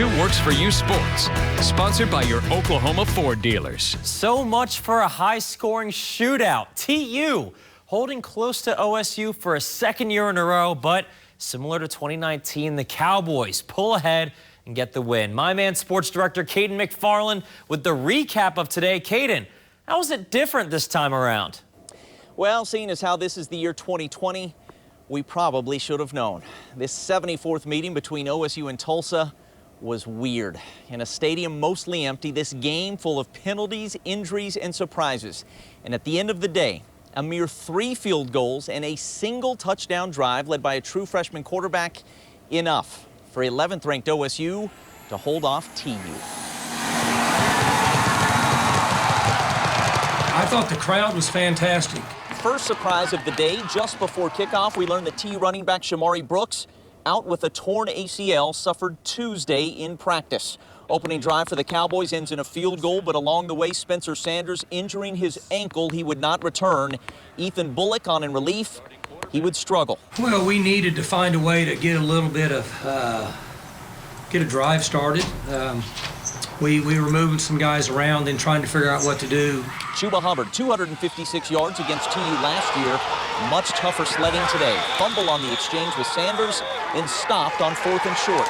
Two Works for You Sports, sponsored by your Oklahoma Ford dealers. So much for a high-scoring shootout. TU holding close to OSU for a second year in a row, but similar to 2019, the Cowboys pull ahead and get the win. My man, sports director Caden McFarland, with the recap of today. Caden, how was it different this time around? Well, seeing as how this is the year 2020, we probably should have known. This 74th meeting between OSU and Tulsa was weird. In a stadium mostly empty, this game full of penalties, injuries, and surprises. And at the end of the day, a mere 3 field goals and a single touchdown drive led by a true freshman quarterback, enough for 11th ranked OSU to hold off TU. I thought the crowd was fantastic. First surprise of the day, just before kickoff, we learned that TU running back Shamari Brooks, out with a torn ACL, suffered Tuesday in practice. Opening drive for the Cowboys ends in a field goal, but along the way, Spencer Sanders injuring his ankle. He would not return. Ethan Bullock on in relief. He would struggle. Well, we needed to find a way to get a little bit of, get a drive started. We were moving some guys around and trying to figure out what to do. Chuba Hubbard, 256 yards against TU last year. Much tougher sledding today. Fumble on the exchange with Sanders, then stopped on 4th and short.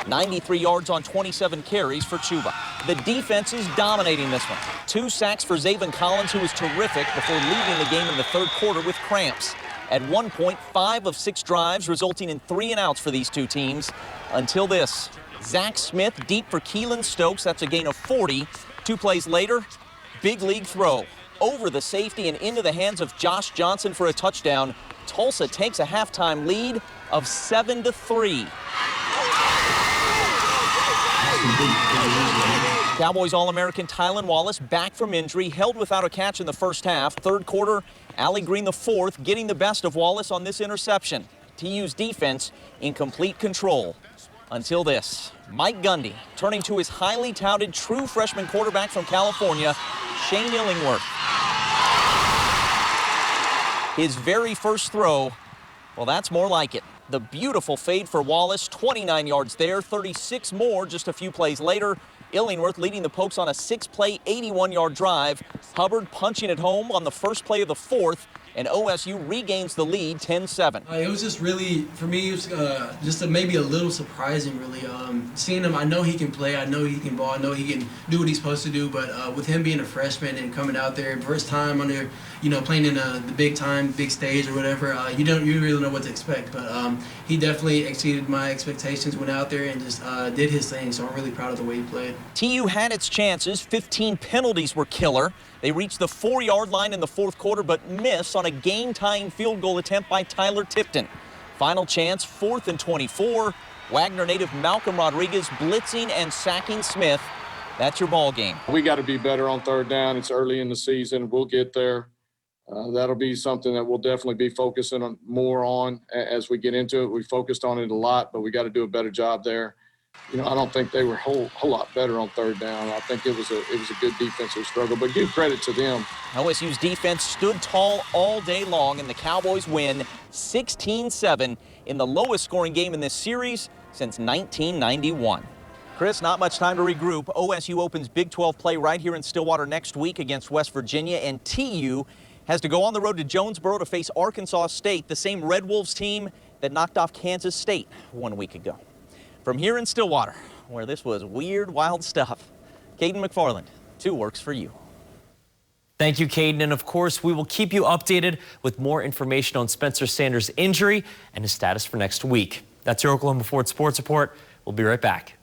93 yards on 27 carries for Chuba. The defense is dominating this one. 2 sacks for Zaven Collins, who was terrific before leaving the game in the 3rd quarter with cramps. At one point, 5 of 6 drives, resulting in 3 and outs for these two teams. Until this, Zach Smith deep for Keelan Stokes. That's a gain of 40. 2 plays later, big league throw over the safety and into the hands of Josh Johnson for a touchdown. Tulsa takes a halftime lead of 7-3. Cowboys All-American TYLAN Wallace back from injury, held without a catch in the first half. 3rd quarter, Allie Green the 4th getting the best of Wallace on this interception. TU's defense in complete control. Until this, Mike Gundy turning to his highly touted true freshman quarterback from California, Shane Illingworth. His very first throw, well, that's more like it. The beautiful fade for Wallace, 29 yards there, 36 more just a few plays later. Illingworth leading the Pokes on a 6-play, 81-yard drive. Hubbard punching it home on the first play of the 4th, and OSU regains the lead 10-7. It was just really, for me, it was just maybe a little surprising, really. Seeing him, I know he can play, I know he can ball, I know he can do what he's supposed to do, but with him being a freshman and coming out there, first time under, playing in the big stage or whatever, you really know what to expect. But he definitely exceeded my expectations, went out there and just did his thing, so I'm really proud of the way he played. TU had its chances. 15 penalties were killer. They reached the 4-yard line in the 4th quarter, but missed on a game-tying field goal attempt by Tyler Tipton. Final chance, 4th and 24. Wagner native Malcolm Rodriguez blitzing and sacking Smith. That's your ball game. We got to be better on 3rd down. It's early in the season. We'll get there. That'll be something that we'll definitely be focusing on more on as we get into it. We focused on it a lot, but we got to do a better job there. I don't think they were a whole lot better on 3rd down. I think it was a good defensive struggle, but give credit to them. OSU's defense stood tall all day long, and the Cowboys win 16-7 in the lowest scoring game in this series since 1991. Chris, not much time to regroup. OSU opens Big 12 play right here in Stillwater next week against West Virginia, and TU has to go on the road to Jonesboro to face Arkansas State, the same Red Wolves team that knocked off Kansas State 1 week ago. From here in Stillwater, where this was weird, wild stuff, Caden McFarland, 2 Works for You. Thank you, Caden. And of course, we will keep you updated with more information on Spencer Sanders' injury and his status for next week. That's your Oklahoma Ford Sports Report. We'll be right back.